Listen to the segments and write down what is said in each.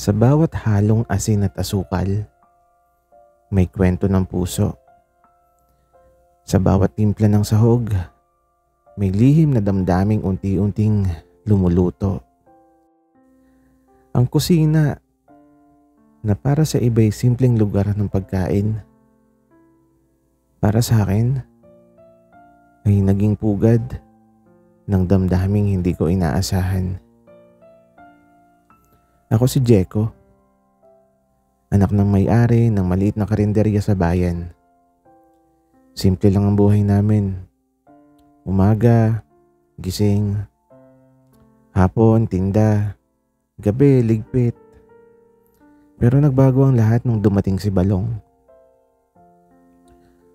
Sa bawat halong asin at asukal, may kwento ng puso. Sa bawat timpla ng sahog, may lihim na damdaming unti-unting lumuluto. Ang kusina na para sa iba'y simpleng lugar ng pagkain, para sa akin ay naging pugad ng damdaming hindi ko inaasahan. Ako si Jeko, anak ng may-ari ng maliit na karinderya sa bayan. Simple lang ang buhay namin. Umaga, gising. Hapon, tinda. Gabi, ligpit. Pero nagbago ang lahat nung dumating si Balong.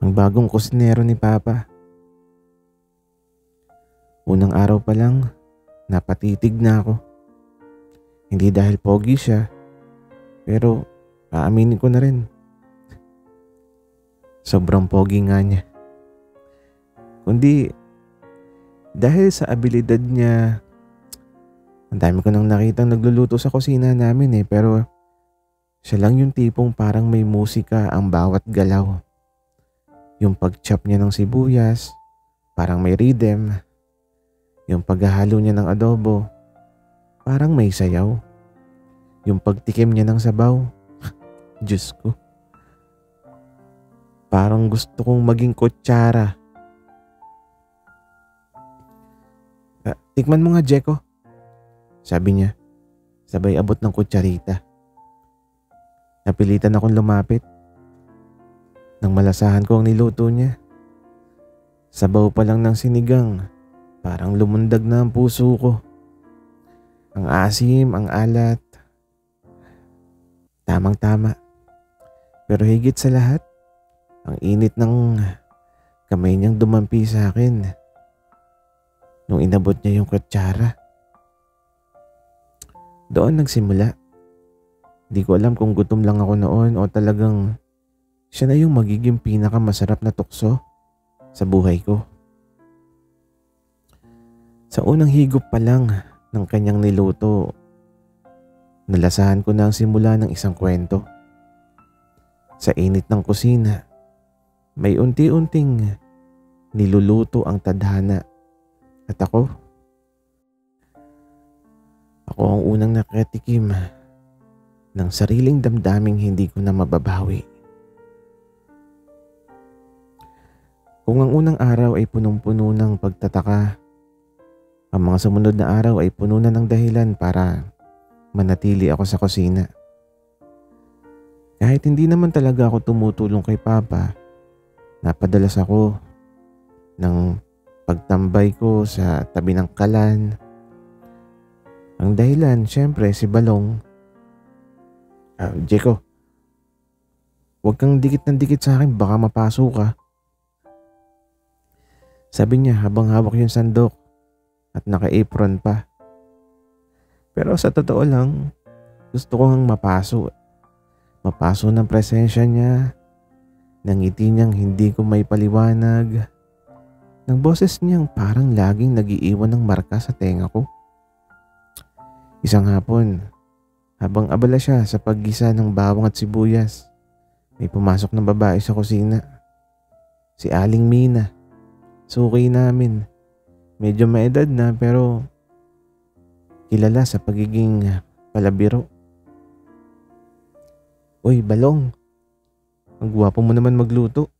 Ang bagong kusinero ni Papa. Unang araw pa lang, napatitig na ako. Hindi dahil pogi siya, pero aaminin ko na rin. Sobrang pogi nga niya. Kundi dahil sa abilidad niya, ang dami ko nang nakitang nagluluto sa kusina namin pero siya lang yung tipong parang may musika ang bawat galaw. Yung pag-chop niya ng sibuyas, parang may rhythm. Yung paghahalo niya ng adobo, parang may sayaw. Yung pagtikim niya ng sabaw, Diyos ko. Parang gusto kong maging kutsara. Tikman mo nga, Jeko. Sabi niya, sabay abot ng kutsarita. Napilitan akong lumapit. Nang malasahan ko ang niluto niya. Sabaw pa lang ng sinigang, parang lumundag na ang puso ko. Ang asim, ang alat. Tamang-tama. Pero higit sa lahat, ang init ng kamay niyang dumampi sa akin nung inabot niya yung kutsara. Doon nagsimula. Di ko alam kung gutom lang ako noon o talagang siya na yung magiging pinakamasarap na tukso sa buhay ko. Sa unang higop pa lang ng kanyang niluto, nalasahan ko na ang simula ng isang kwento. Sa init ng kusina, may unti-unting niluluto ang tadhana. At ako ang unang nakatikim ng sariling damdaming hindi ko na mababawi. Kung ang unang araw ay punong-puno ng pagtataka, ang mga sumunod na araw ay puno na ng dahilan para manatili ako sa kusina. Kahit hindi naman talaga ako tumutulong kay Papa, napadalas ako ng pagtambay ko sa tabi ng kalan. Ang dahilan, syempre, si Balong. Jeko, huwag kang dikit ng dikit sa akin, baka mapasok ka. Sabi niya habang hawak yung sandok at naka-apron pa. Pero sa totoo lang, gusto ko hang mapaso. Mapaso ng presensya niya, ng ngiti niyang hindi ko may paliwanag, ng boses niyang parang laging nagiiwan ng marka sa tenga ko. Isang hapon, habang abala siya sa paggisa ng bawang at sibuyas, may pumasok na babae sa kusina. Si Aling Mina. Suki namin. Medyo maedad na pero kilala sa pagiging palabiro. Uy, Balong. Ang gwapo mo naman magluto.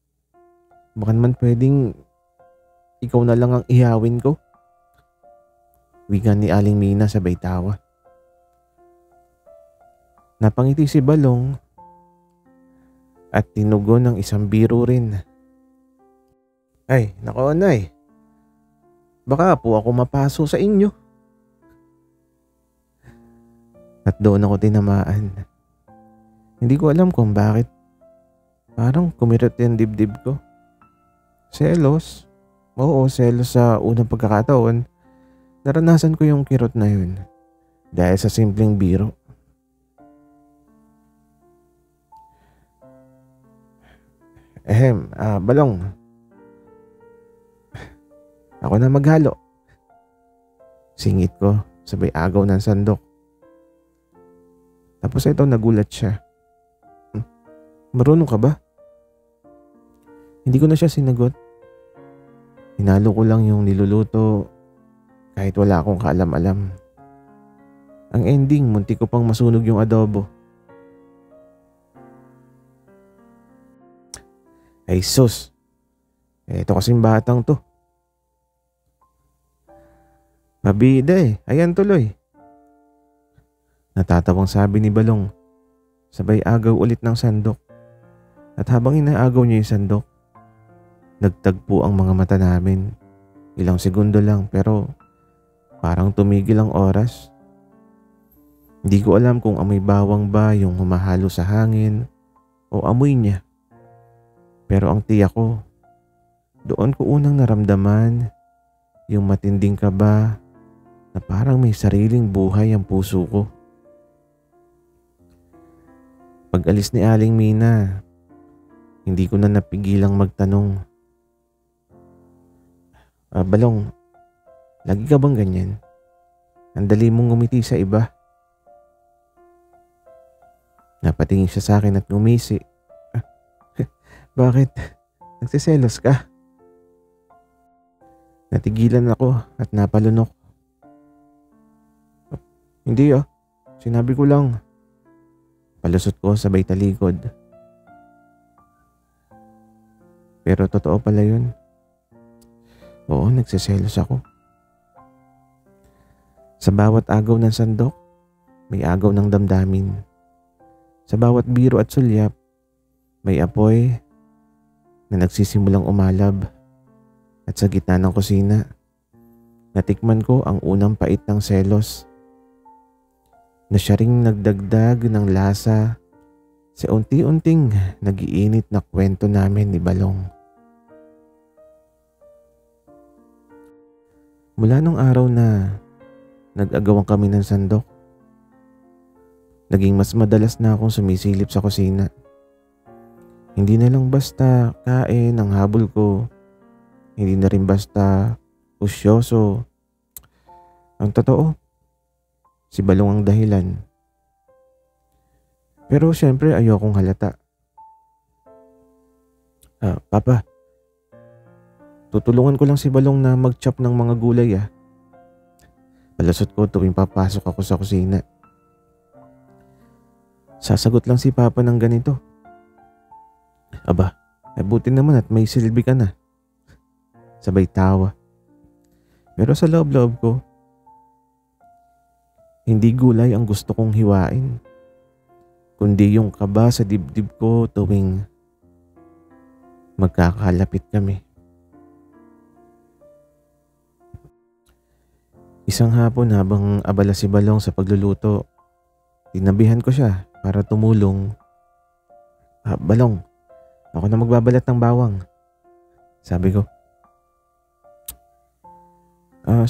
Baka naman pwedeng ikaw na lang ang ihawin ko. Wigan ni Aling Mina sabay tawa. Napangiti si Balong at tinugon ng isang biro rin. Ay, nako Nay. Baka po ako mapaso sa inyo. At doon ako tinamaan. Hindi ko alam kung bakit. Parang kumirot yung dibdib ko. Selos? Oo, selos sa unang pagkakataon. Naranasan ko yung kirot na yun. Dahil sa simpleng biro. Balong. Ako na maghalo. Singit ko sabay agaw ng sandok. Tapos ito nagulat siya. Marunong ka ba? Hindi ko na siya sinagot. Hinalo ko lang yung niluluto kahit wala akong kaalam-alam. Ang ending, muntik ko pang masunog yung adobo. Ay sus, eto kasing batang to. Mabida ayan tuloy. Natatawang sabi ni Balong, sabay agaw ulit ng sandok. At habang inaagaw niya yung sandok, nagtagpo ang mga mata namin. Ilang segundo lang pero parang tumigil ang oras. Hindi ko alam kung amoy bawang ba yung humahalo sa hangin o amoy niya. Pero ang tiyak ko, doon ko unang naramdaman yung matinding kaba na parang may sariling buhay ang puso ko. Pag alis ni Aling Mina, hindi ko na napigilang magtanong. Balong, lagi ka bang ganyan? Ang dali mong ngumiti sa iba. Napatingin siya sa akin at ngumisi. Bakit? Nagsiselos ka? Natigilan ako at napalunok. Hindi sinabi ko lang. Palusot ko sabay talikod. Pero totoo pala yun. Oo, nagsiselos ako. Sa bawat agaw ng sandok, may agaw ng damdamin. Sa bawat biro at sulyap, may apoy na nagsisimulang umalab. At sa gitna ng kusina, natikman ko ang unang pait ng selos na siya ring nagdagdag ng lasa sa unti-unting nagiinit na kwento namin ni Balong. Mula nung araw na nag-agawan kami ng sandok, naging mas madalas na akong sumisilip sa kusina. Hindi na lang basta kain ang habol ko. Hindi na rin basta usyoso. Ang totoo, si Balong ang dahilan. Pero syempre ayokong halata. Papa, tutulungan ko lang si Balong na mag-chop ng mga gulay Palasot ko tuwing papasok ako sa kusina. Sasagot lang si Papa ng ganito. Aba, buti naman at may silbi ka na. Sabay tawa. Pero sa loob-loob ko, hindi gulay ang gusto kong hiwain, kundi yung kaba sa dibdib ko tuwing magkakalapit kami. Isang hapon habang abala si Balong sa pagluluto, tinabihan ko siya para tumulong. Balong, ako na magbabalat ng bawang. Sabi ko.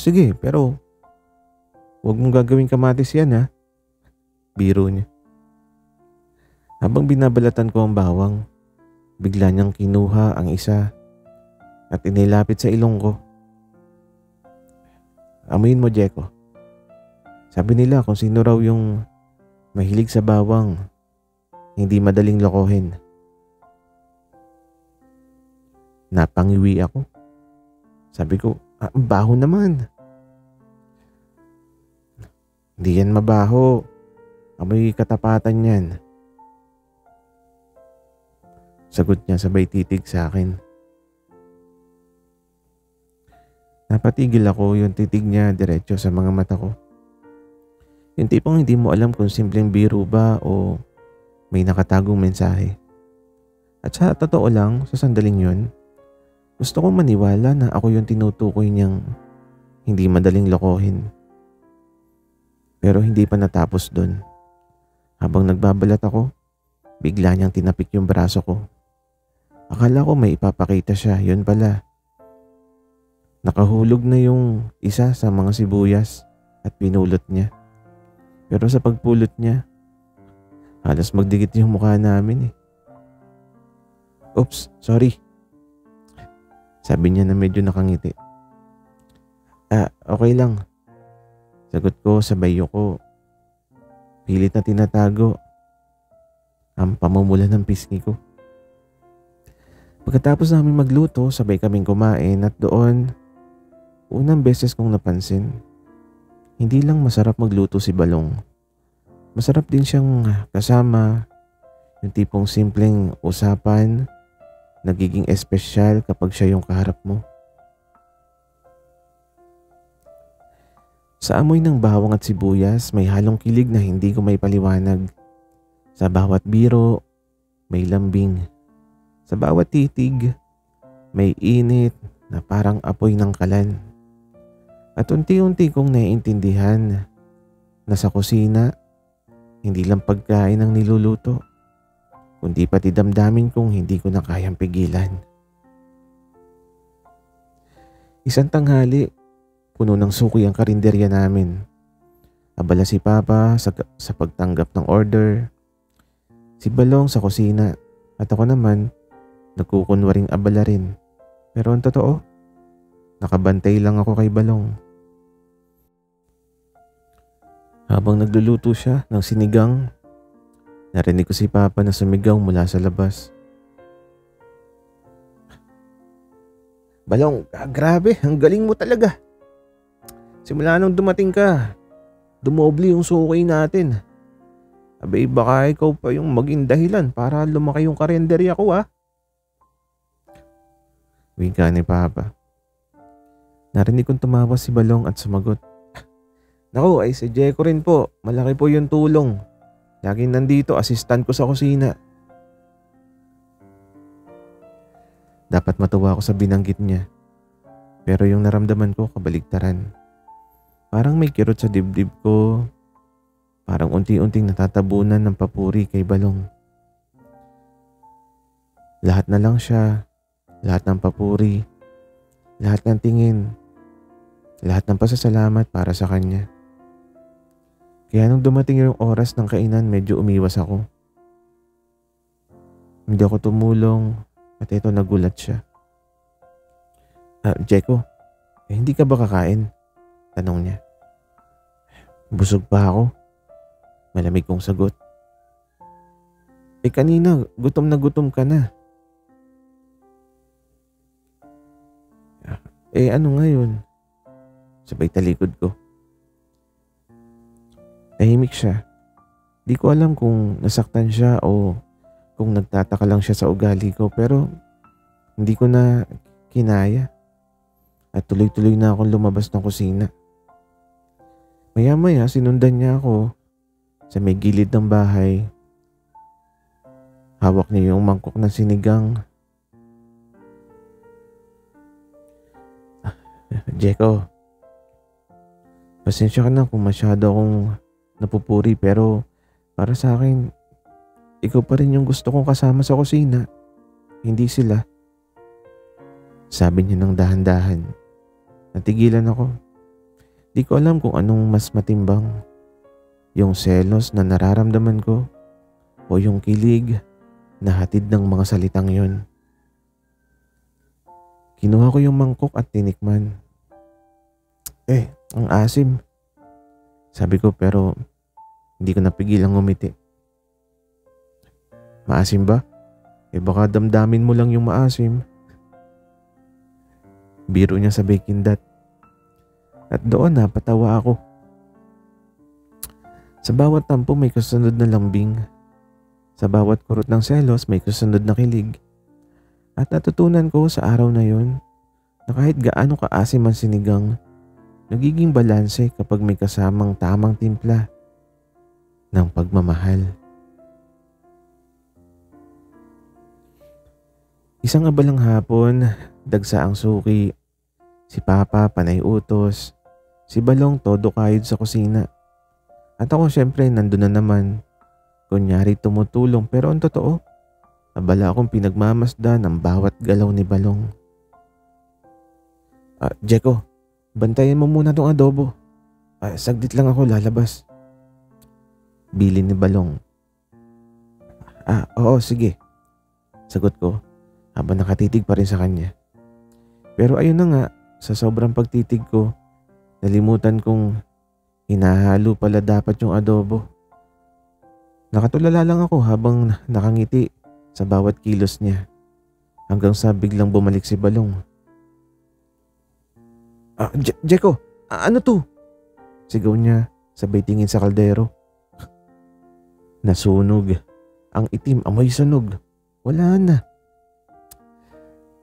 Sige, pero huwag mong gagawing kamatis yan Biro niya. Habang binabalatan ko ang bawang, bigla niyang kinuha ang isa at inilapit sa ilong ko. Amuyin mo, Jeko. Sabi nila kung sino raw yung mahilig sa bawang, hindi madaling lokohin. Napangiwi ako. Sabi ko, ang baho naman. Hindi yan mabaho. Amoy katapatan yan. Sagot niya sabay titig sa akin. Napatigil ako, yung titig niya diretso sa mga mata ko. Yung tipong hindi mo alam kung simpleng biro ba o may nakatagong mensahe. At sa totoo lang, sa sandaling yun, gusto kong maniwala na ako yung tinutukoy niyang hindi madaling lokohin. Pero hindi pa natapos dun. Habang nagbabalat ako, bigla niyang tinapik yung braso ko. Akala ko may ipapakita siya, yun pala. Nakahulog na yung isa sa mga sibuyas at pinulot niya. Pero sa pagpulot niya, halos magdikit yung mukha namin Oops, sorry. Sabi niya na medyo nakangiti. Okay lang. Sagot ko sabay yuko. Pilit na tinatago ang pamumula ng pisngi ko. Pagkatapos namin magluto, sabay kaming kumain at doon, unang beses kong napansin, hindi lang masarap magluto si Balong. Masarap din siyang kasama, yung tipong simpleng usapan, nagiging espesyal kapag siya yung kaharap mo. Sa amoy ng bawang at sibuyas, may halong kilig na hindi ko may paliwanag. Sa bawat biro, may lambing. Sa bawat titig, may init na parang apoy ng kalan. At unti-unti kong naiintindihan na sa kusina, hindi lang pagkain ang niluluto, kundi pati damdamin kong hindi ko na kayang pigilan. Isang tanghali, puno ng suki ang karinderya namin. Abala si Papa sa pagtanggap ng order, si Balong sa kusina, at ako naman nagkukunwaring abala rin. Pero ang totoo, nakabantay lang ako kay Balong. Habang nagluluto siya ng sinigang, narinig ko si Papa na sumigaw mula sa labas. "Balong, grabe, ang galing mo talaga. Simula nung dumating ka, dumoble yung suki natin. Abay, baka ikaw pa yung maging dahilan para lumaki yung karenderya ko, ah." Wika ni Papa. Narinig kong tumawa si Balong at sumagot, "Naku, ay si Jeko rin po. Malaki po yung tulong. Laging nandito, assistant ko sa kusina." Dapat matuwa ako sa binanggit niya. Pero yung naramdaman ko kabaligtaran. Parang may kirot sa dibdib ko. Parang unti-unting natatabunan ng papuri kay Balong. Lahat na lang siya. Lahat ng papuri. Lahat ng tingin. Lahat ng pasasalamat para sa kanya. Kaya nung dumating yung oras ng kainan, medyo umiwas ako. Hindi ako tumulong at ito nagulat siya. "Jeko, hindi ka ba kakain?" Tanong niya. Busog pa ako. Malamig kong sagot. Kanina, gutom na gutom ka na." Ano ngayon?" Sabay talikod ko. Tahimik siya. Di ko alam kung nasaktan siya o kung nagtataka lang siya sa ugali ko, pero hindi ko na kinaya at tuloy-tuloy na akong lumabas ng kusina. Maya-maya sinundan niya ako sa may gilid ng bahay. Hawak niya yung mangkok ng sinigang. "Jeko, pasensya ka na kung masyado akong napupuri, pero para sa akin, ikaw pa rin yung gusto kong kasama sa kusina, hindi sila." Sabi niya ng dahan-dahan. Natigilan ako. Di ko alam kung anong mas matimbang, yung selos na nararamdaman ko o yung kilig na hatid ng mga salitang yun. Kinuha ko yung mangkok at tinikman. Ang asim. Sabi ko, pero hindi ko napigilang ngumiti. "Maasim ba? Baka damdamin mo lang yung maasim." Biro niya sabay kindat. At doon napatawa ako. Sa bawat tampo may kasunod na lambing. Sa bawat kurot ng selos may kasunod na kilig. At natutunan ko sa araw na yun na kahit gaano kaasim ang sinigang, nagiging balanse kapag may kasamang tamang timpla ng pagmamahal. Isang abalang hapon, dagsa ang suki. Si Papa panay utos. Si Balong todo kayod sa kusina. At ako syempre nandun na naman. Kunyari tumutulong, pero ang totoo, abala akong pinagmamasdan ng bawat galaw ni Balong. "Jeko, bantayan mo muna tong adobo. Saglit lang ako lalabas." Bilin ni Balong. Oo, sige." Sagot ko habang nakatitig pa rin sa kanya. Pero ayun na nga, sa sobrang pagtitig ko, nalimutan kong hinahalo pala dapat yung adobo. Nakatulala lang ako habang nakangiti sa bawat kilos niya hanggang sa biglang bumalik si Balong. Jeko, ano to? Sigaw niya sabay tingin sa kaldero. Nasunog. Ang itim, amoy sunog. Wala na.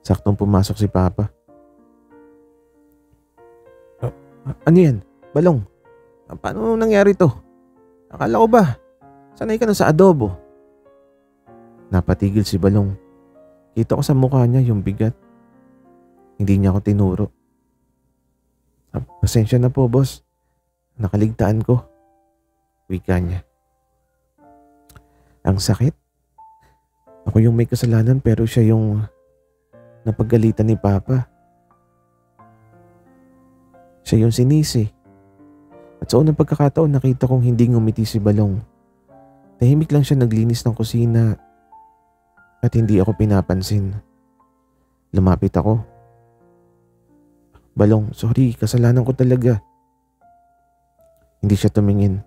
Saktong pumasok si Papa. Ano yan? Balong, paano nangyari to? Akala ko ba sanay ka na sa adobo? Napatigil si Balong. Kita ko sa mukha niya yung bigat. Hindi niya ako tinuro. Pasensya na po, boss. Nakaligtaan ko. Wika niya. Ang sakit. Ako yung may kasalanan pero siya yung napagalitan ni Papa. Siya yung sinisi. At sa unang pagkakataon nakita kong hindi ngumiti si Balong. Tahimik lang siya naglinis ng kusina at hindi ako pinapansin. Lumapit ako. Balong, sorry, kasalanan ko talaga. Hindi siya tumingin.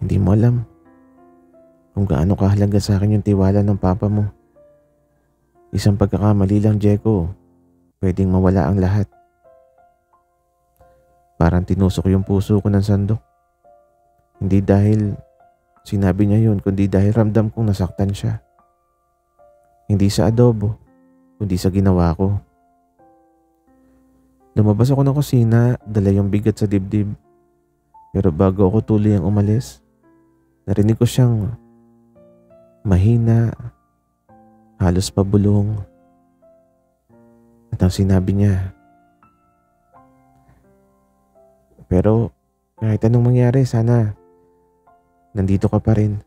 Hindi mo alam kung gaano kahalaga sa akin yung tiwala ng Papa mo. Isang pagkakamali lang, Jeko, pwedeng mawala ang lahat. Parang tinusok yung puso ko ng sandok. Hindi dahil sinabi niya yun, kundi dahil ramdam kong nasaktan siya. Hindi sa adobo, kundi sa ginawa ko. Lumabas ako ng kusina, dala yung bigat sa dibdib. Pero bago ako tuluyang umalis, narinig ko siyang mahina, halos pabulong. At ang sinabi niya, pero kahit anong mangyari, sana nandito ka pa rin.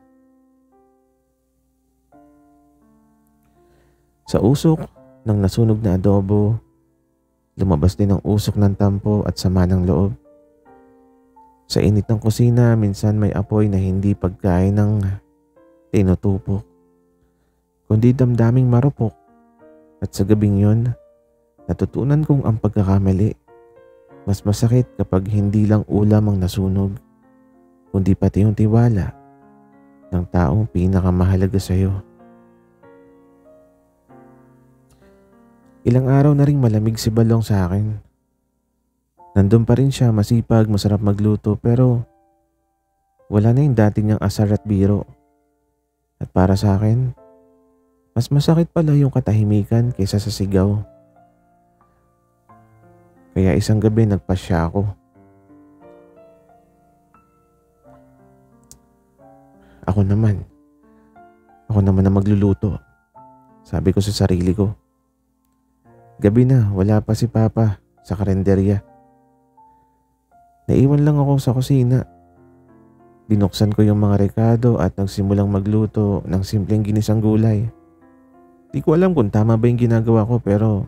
Sa usok ng nasunog na adobo, lumabas din ang usok ng tampo at sama ng loob. Sa init ng kusina, minsan may apoy na hindi pagkain ng tinutupok, kundi damdaming marupok. At sa gabing yon, natutunan kong ang pagkakamali. Mas masakit kapag hindi lang ulam ang nasunog, kundi pati yung tiwala ng taong pinakamahalaga sa iyo. Ilang araw na ring malamig si Balong sa akin. Nandun pa rin siya, masipag, masarap magluto, pero wala na yung dati niyang asar at biro. At para sa akin, mas masakit pala yung katahimikan kaysa sa sigaw. Kaya isang gabi nagpasya ako. Ako naman na magluluto. Sabi ko sa sarili ko. Gabi na, wala pa si Papa sa karenderya. Naiwan lang ako sa kusina. Binuksan ko yung mga rekado at nagsimulang magluto ng simpleng ginisang gulay. Di ko alam kung tama ba yung ginagawa ko pero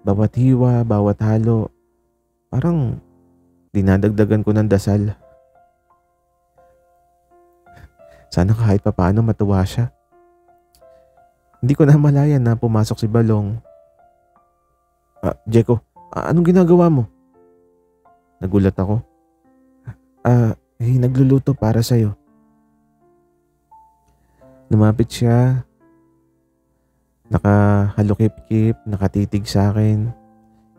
bawat hiwa, bawat halo, parang dinadagdagan ko ng dasal. Sana kahit papaano matuwa siya. Hindi ko na malayan na pumasok si Balong. Jeko, anong ginagawa mo? Nagulat ako. Nagluluto para sa'yo. Lumapit siya. Nakahalukip-kip, nakatitig sa akin.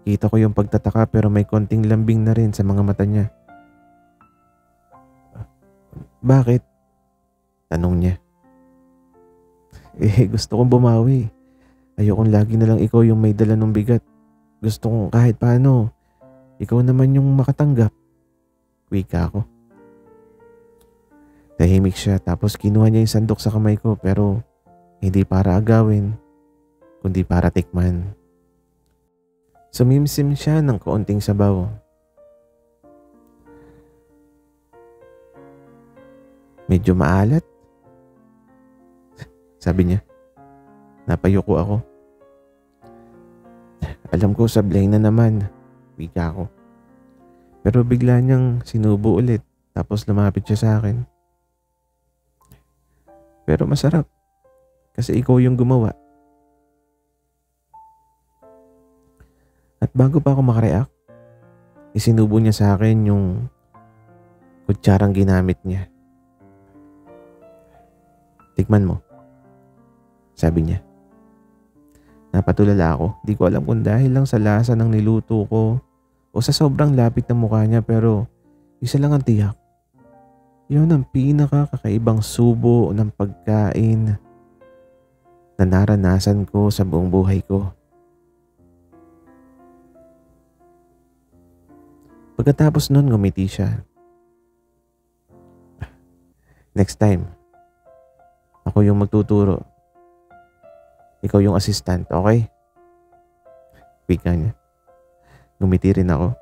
Kita ko yung pagtataka pero may konting lambing na rin sa mga mata niya. Bakit? Tanong niya. Gusto kong bumawi. Ayokong lagi na lang ikaw yung may dala ng bigat. Gusto kong kahit paano, ikaw naman yung makatanggap. Wika ako. Tahimik siya tapos kinuha niya yung sandok sa kamay ko pero hindi para agawin, kundi para tikman. Sumimsim siya ng kaunting sabaw. Medyo maalat. Sabi niya. Napayuko ako. Alam ko sablay na naman, wika ko. Pero bigla niyang sinubo ulit tapos lumapit siya sa akin. Pero masarap kasi ikaw yung gumawa. At bago pa ako makareact, isinubo niya sa akin yung kutsarang ginamit niya. Tikman mo, sabi niya. Napatulala ako. Di ko alam kung dahil lang sa lasa ng niluto ko o sa sobrang lapit ng mukha niya, pero isa lang ang tiyak. Yun ang pinakakakaibang subo ng pagkain na naranasan ko sa buong buhay ko. Pagkatapos nun, ngumiti siya. Next time, ako yung magtuturo. Ikaw yung assistant, okay? Wika niya. Ngumiti rin ako.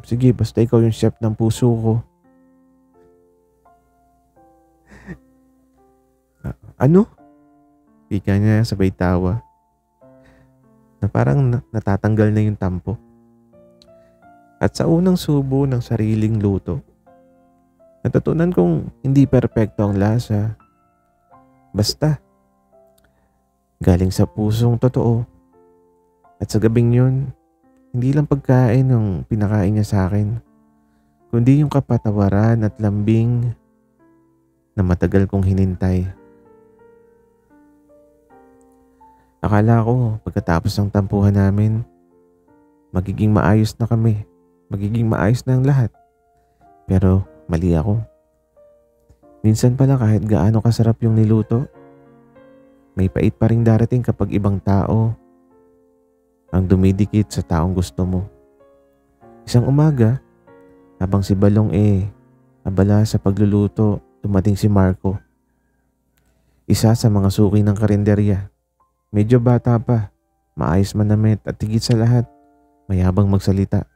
Sige, basta ikaw yung chef ng puso ko. Ano? Wika niya sabay tawa. Na parang natatanggal na yung tampo. At sa unang subo ng sariling luto, natutunan kong hindi perpekto ang lasa. Basta, galing sa pusong totoo. At sa gabing yun, hindi lang pagkain ang pinakain niya sa akin, kundi yung kapatawaran at lambing na matagal kong hinintay. Akala ko pagkatapos ng tampuhan namin, magiging maayos na kami. Magiging maayos na ang lahat. Pero mali ako. Minsan pala kahit gaano kasarap yung niluto, may pait pa rin darating kapag ibang tao ang dumidikit sa taong gusto mo. Isang umaga, habang si Balong abala sa pagluluto, dumating si Marco. Isa sa mga suki ng karinderya. Medyo bata pa, maayos manamit at higit sa lahat, mayabang magsalita.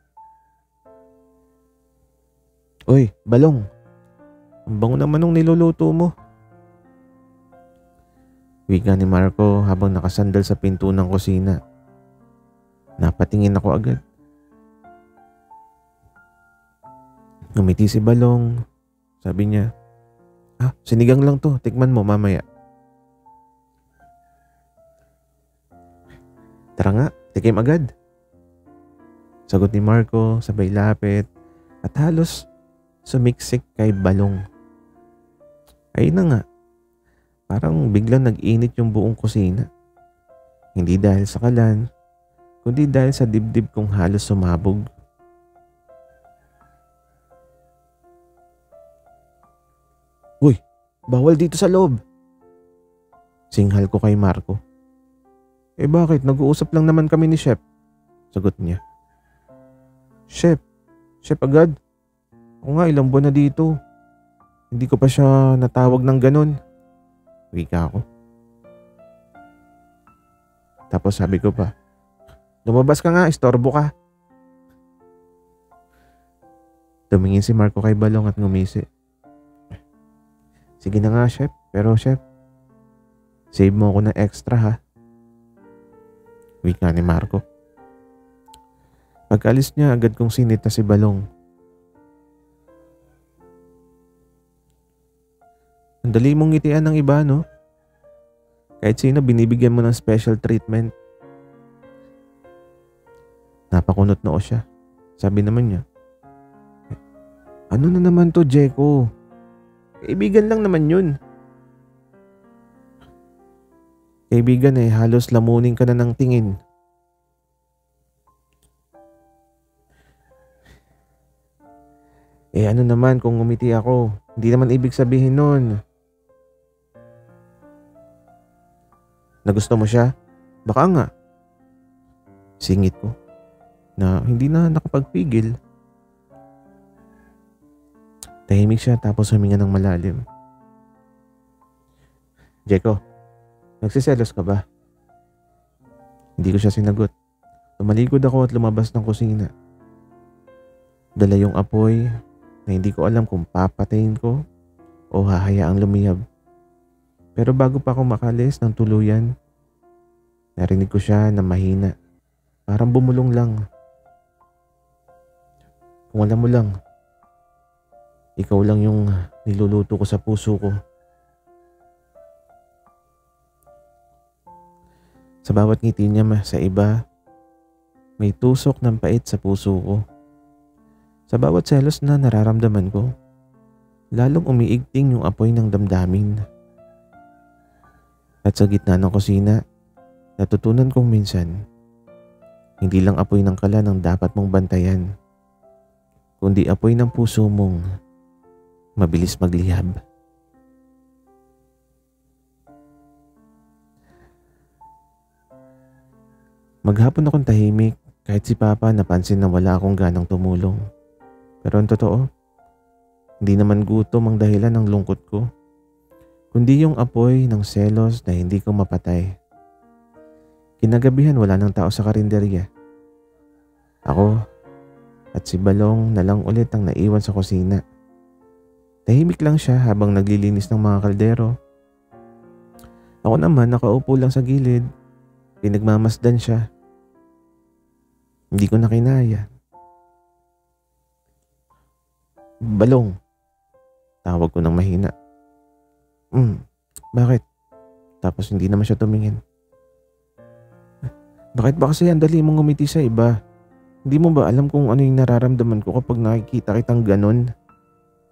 Uy, Balong, ang bango naman nung niluluto mo. Wika ni Marco habang nakasandal sa pinto ng kusina. Napatingin ako agad. Ngumiti si Balong. Sabi niya, sinigang lang to, tikman mo mamaya. Tara nga, tikim agad. Sagot ni Marco sabay lapit at halos sumiksik kay Balong. Ayun na nga, parang biglang nag-init yung buong kusina. Hindi dahil sa kalan, kundi dahil sa dibdib kong halos sumabog. Uy, bawal dito sa loob. Singhal ko kay Marco. Bakit? Nag-uusap lang naman kami ni Chef. Sagot niya. Chef? Chef agad? Ako nga, ilang buwan na dito. Hindi ko pa siya natawag ng ganun. Wika ako. Tapos sabi ko pa, lumabas ka nga, istorbo ka. Tumingin si Marco kay Balong at ngumisi. Sige na nga, Chef. Pero Chef, save mo ako ng extra ha. Wika ni Marco. Pagkalis niya, agad kong sinita si Balong. Ang dali mong ngitian ng iba, no? Kahit sino binibigyan mo ng special treatment. Napakunot noo siya. Sabi naman niya, ano na naman to, Jeko? Kaibigan lang naman yun. Kaibigan halos lamunin ka na ng tingin. Ano naman kung ngumiti ako? Hindi naman ibig sabihin nun na gusto mo siya? Baka nga. Singit ko na hindi na nakapagpigil. Tahimik siya tapos huminga ng malalim. Jeko, nagsiselos ka ba? Hindi ko siya sinagot. Tumalikod ako at lumabas ng kusina. Dala yung apoy na hindi ko alam kung papatayin ko o hahayaang lumiyab. Pero bago pa ako makalis ng tuluyan, narinig ko siya na mahina. Parang bumulong lang. Kung alam mo lang, ikaw lang yung niluluto ko sa puso ko. Sa bawat ngiti niya sa iba, may tusok ng pait sa puso ko. Sa bawat selos na nararamdaman ko, lalong umiigting yung apoy ng damdamin. At sa gitna ng kusina, natutunan kong minsan, hindi lang apoy ng kalan ang dapat mong bantayan, kundi apoy ng puso mong mabilis maglihab. Maghapon akong tahimik kahit si Papa napansin na wala akong ganang tumulong. Pero ang totoo, hindi naman gutom ang dahilan ng lungkot ko, kundi yung apoy ng selos na hindi ko mapatay. Kinagabihan wala ng tao sa karinderya. Ako at si Balong na lang ulit ang naiwan sa kusina. Tahimik lang siya habang naglilinis ng mga kaldero. Ako naman nakaupo lang sa gilid, pinagmamasdan siya. Hindi ko na kinaya. Balong, tawag ko ng mahina. Bakit? Tapos hindi naman siya tumingin. Bakit ba kasi ang dali mong ngumiti sa iba? Hindi mo ba alam kung ano yung nararamdaman ko kapag nakikita kitang ganon?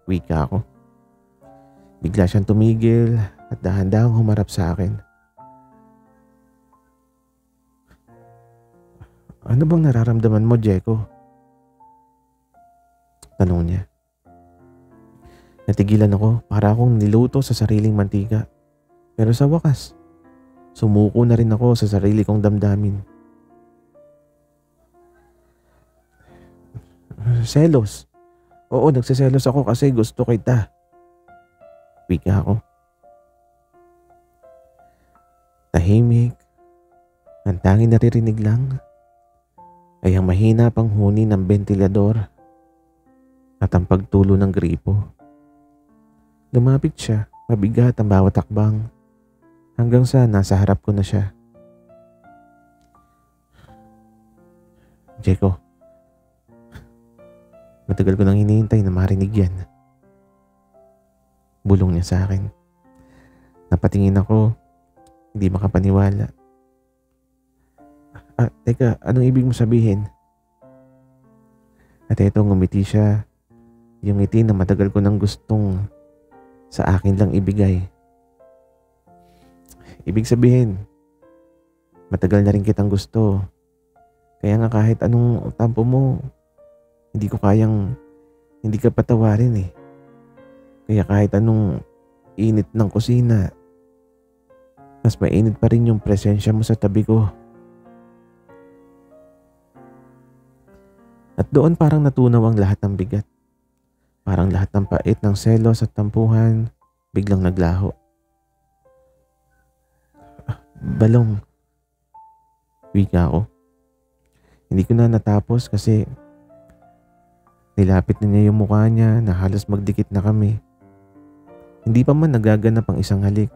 Wika ako. Bigla siyang tumigil at dahan-dahang humarap sa akin. Ano bang nararamdaman mo, Jeko? Tanong niya. Natigilan ako para akong niluto sa sariling mantika. Pero sa wakas, sumuko na rin ako sa sarili kong damdamin. Selos. Oo, nagsiselos ako kasi gusto kita. Wika ako. Tahimik. Ang tanging naririnig lang ay ang mahina pang huni ng bentilador at ang pagtulo ng gripo. Lumapit siya, mabigat ang bawat takbang, hanggang sa nasa harap ko na siya. Jeko, matagal ko nang hinihintay na marinig yan. Bulong niya sa akin. Napatingin ako, hindi makapaniwala. Teka, anong ibig mo sabihin? At eto, ngumiti siya. Yung ngiti na matagal ko nang gustong sa akin lang ibigay. Ibig sabihin, matagal na rin kitang gusto. Kaya nga kahit anong tampo mo, hindi ka patawarin eh. Kaya kahit anong init ng kusina, mas mainit pa rin yung presensya mo sa tabi ko. At doon parang natunaw ang lahat ng bigat. Parang lahat ng pait ng selos at tampuhan biglang naglaho. Balong, wika ako. Hindi ko na natapos kasi nilapit na niya yung mukha niya na halos magdikit na kami. Hindi pa man nagaganap ang isang halik.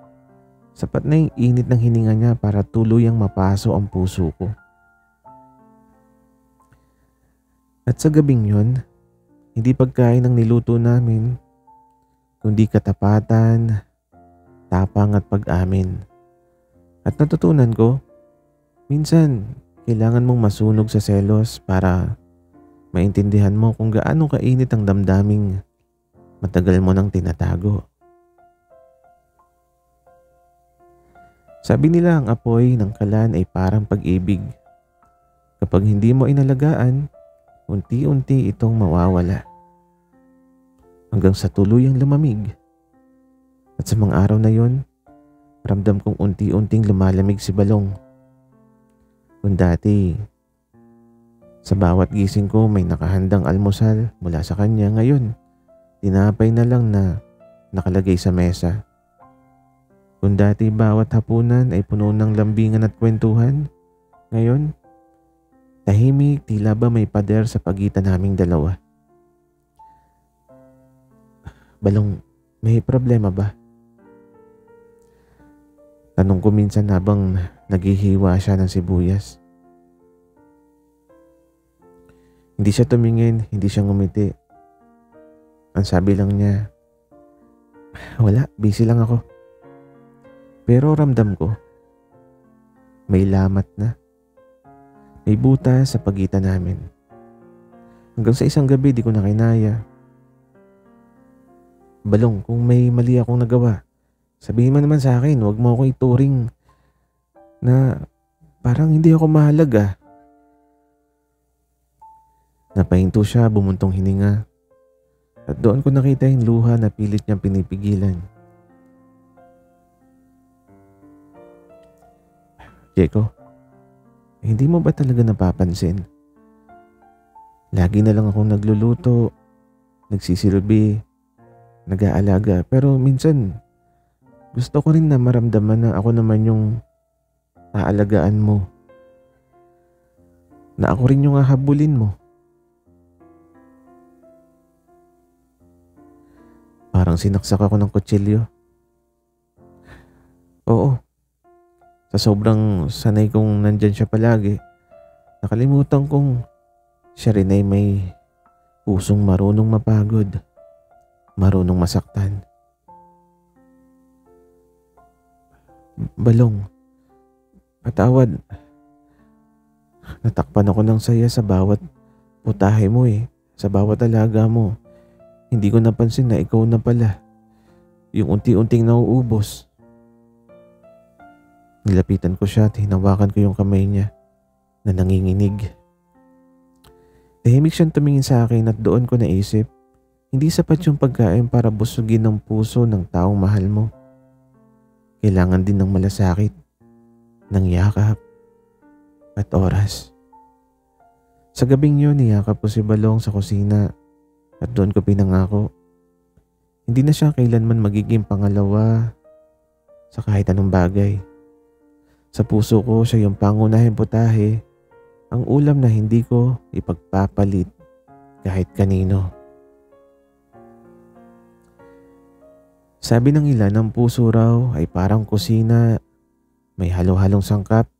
Sapat na yung init ng hininga niya para tuluyang mapaso ang puso ko. At sa gabing yun, hindi pagkain ang niluto namin, kundi katapatan, tapang at pag-amin. At natutunan ko, minsan kailangan mong masunog sa selos para maintindihan mo kung gaano kainit ang damdaming matagal mo nang tinatago. Sabi nila ang apoy ng kalan ay parang pag-ibig. Kapag hindi mo inalagaan, unti-unti itong mawawala. Hanggang sa tuluyang lumamig. At sa mga araw na yon, ramdam kong unti-unting lumalamig si Balong. Kung dati, sa bawat gising ko may nakahandang almusal mula sa kanya, ngayon, tinapay na lang na nakalagay sa mesa. Kung dati bawat hapunan ay puno ng lambingan at kwentuhan, ngayon, tahimik, tila ba may pader sa pagitan naming dalawa. Balong, may problema ba? Tanong ko minsan habang naghihiwa siya ng sibuyas. Hindi siya tumingin, hindi siya ngumiti. Ang sabi lang niya, wala, busy lang ako. Pero ramdam ko, may lamat na. May butas sa pagitan namin. Hanggang sa isang gabi di ko na kinaya. Balong, kung may mali akong nagawa, sabihin mo naman sa akin, huwag mo akong ituring na parang hindi ako mahalaga. Napahinto siya, bumuntong hininga. At doon ko nakita yung luha na pilit niyang pinipigilan. Jeko, hindi mo ba talaga napapansin? Lagi na lang akong nagluluto, nagsisilbi, nag-aalaga. Pero minsan, gusto ko rin na maramdaman na ako naman yung aalagaan mo. Na ako rin yung hahabulin mo. Parang sinaksak ako ng kutsilyo. Oo, sa sobrang sanay kong nandyan siya palagi, nakalimutan kong siya rin ay may pusong marunong mapagod, marunong masaktan. Balong, patawad. Natakpan ako ng saya sa bawat putahe mo sa bawat alaga mo. Hindi ko napansin na ikaw na pala, yung unti-unting nauubos. Nilapitan ko siya at hinawakan ko yung kamay niya na nanginginig. Tahimik siyang tumingin sa akin at doon ko naisip, hindi sapat yung pagkain para busugin ang puso ng taong mahal mo. Kailangan din ng malasakit, ng yakap, at oras. Sa gabing yun, niyakap ko si Balong sa kusina at doon ko pinangako. Hindi na siya kailanman magiging pangalawa sa kahit anong bagay. Sa puso ko, siya yung pangunahing putahe, ang ulam na hindi ko ipagpapalit kahit kanino. Sabi ng ilan, ang puso raw ay parang kusina, may halo-halong sangkap,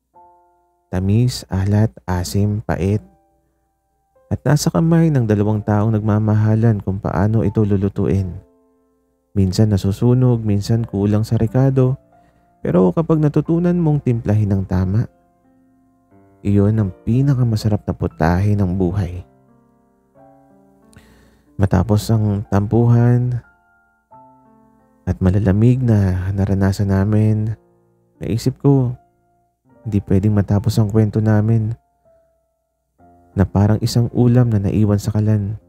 tamis, alat, asim, pait, at nasa kamay ng dalawang taong nagmamahalan kung paano ito lulutuin. Minsan nasusunog, minsan kulang sa rekado, pero kapag natutunan mong timplahin ng tama, iyon ang pinakamasarap na putahe ng buhay. Matapos ang tampuhan at malalamig na naranasan namin, naisip ko, hindi pwedeng matapos ang kwento namin na parang isang ulam na naiwan sa kalan.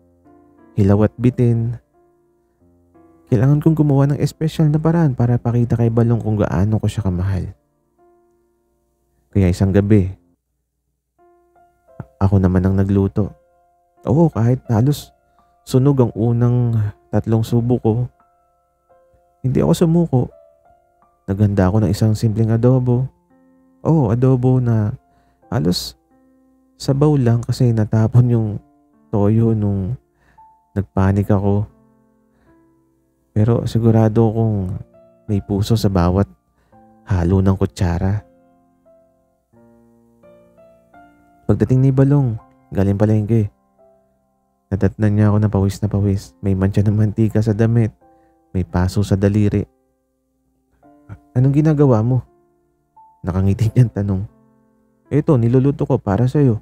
Hilaw at bitin. Kailangan kong gumawa ng espesyal na paraan para pakita kay Balong kung gaano ko siya kamahal. Kaya isang gabi, ako naman ang nagluto. Oo, kahit halos sunog ang unang 3 subo ko, hindi ako sumuko. Naghanda ako ng isang simpleng adobo. Oo, adobo na halos sabaw lang kasi natapon yung toyo nung nagpanik ako. Pero sigurado kong may puso sa bawat halo ng kutsara. Pagdating ni Balong, galing palengke. Nadatnan niya ako na pawis. May mantsa ng mantika sa damit. May paso sa daliri. Anong ginagawa mo? Nakangiti niyang tanong. Eto, niluluto ko para sa'yo.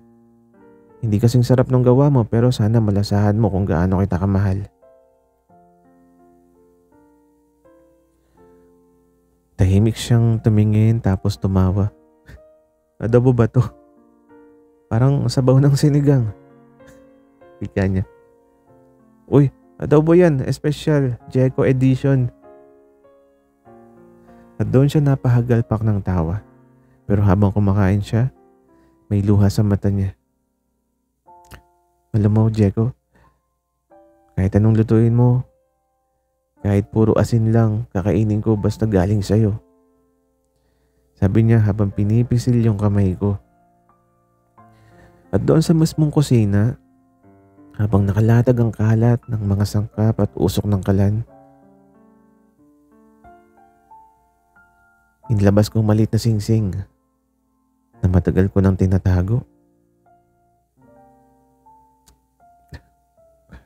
Hindi kasing sarap ng gawa mo pero sana malasahan mo kung gaano kita kamahal. Tahimik siyang tumingin tapos tumawa. Adobo ba to? Parang sabaw ng sinigang. Ika niya. Uy, adobo yan. Special. Jeko edition. At doon siya napahagalpak ng tawa. Pero habang kumakain siya, may luha sa mata niya. Alam mo, Jeko, kahit anong lutuin mo, kahit puro asin lang, kakainin ko basta galing sa'yo. Sabi niya habang pinipisil yung kamay ko. At doon sa mismong kusina, habang nakalatag ang kalat ng mga sangkap at usok ng kalan, inilabas kong maliit na singsing na matagal ko nang tinatago.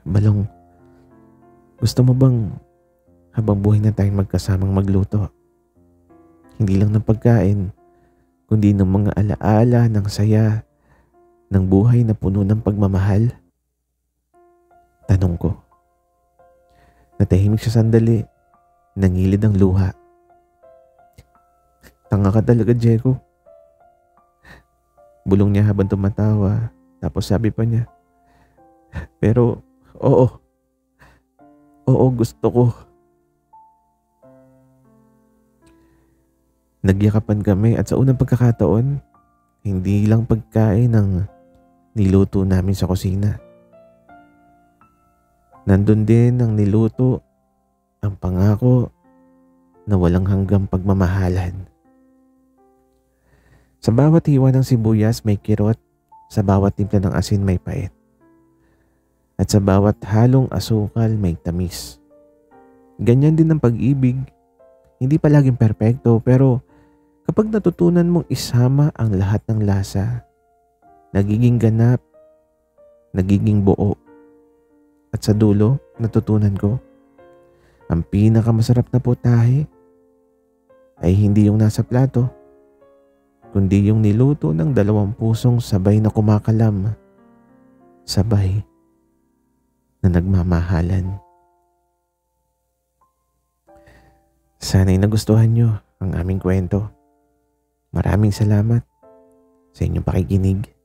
Balong, gusto mo bang habang buhay na tayong magkasamang magluto? Hindi lang ng pagkain, kundi ng mga alaala ng saya ng buhay na puno ng pagmamahal? Tanong ko. Natahimik siya sandali. Nangilid ang luha. Tanga ka talaga, Jeko. Bulong niya habang tumatawa. Tapos sabi pa niya, pero oo, oo gusto ko. Nagyakapan kami at sa unang pagkakataon, hindi lang pagkain ang niluto namin sa kusina. Nandun din ang niluto, ang pangako na walang hanggang pagmamahalan. Sa bawat hiwa ng sibuyas may kirot, sa bawat timpla ng asin may pait. At sa bawat halong asukal may tamis. Ganyan din ang pag-ibig. Hindi palaging perpekto pero kapag natutunan mong isama ang lahat ng lasa, nagiging ganap, nagiging buo. At sa dulo, natutunan ko, ang pinakamasarap na putahe ay hindi yung nasa plato, kundi yung niluto ng dalawang pusong sabay na kumakalam, sabay na nagmamahalan. Sana'y nagustuhan nyo ang aming kwento. Maraming salamat sa inyong pakikinig.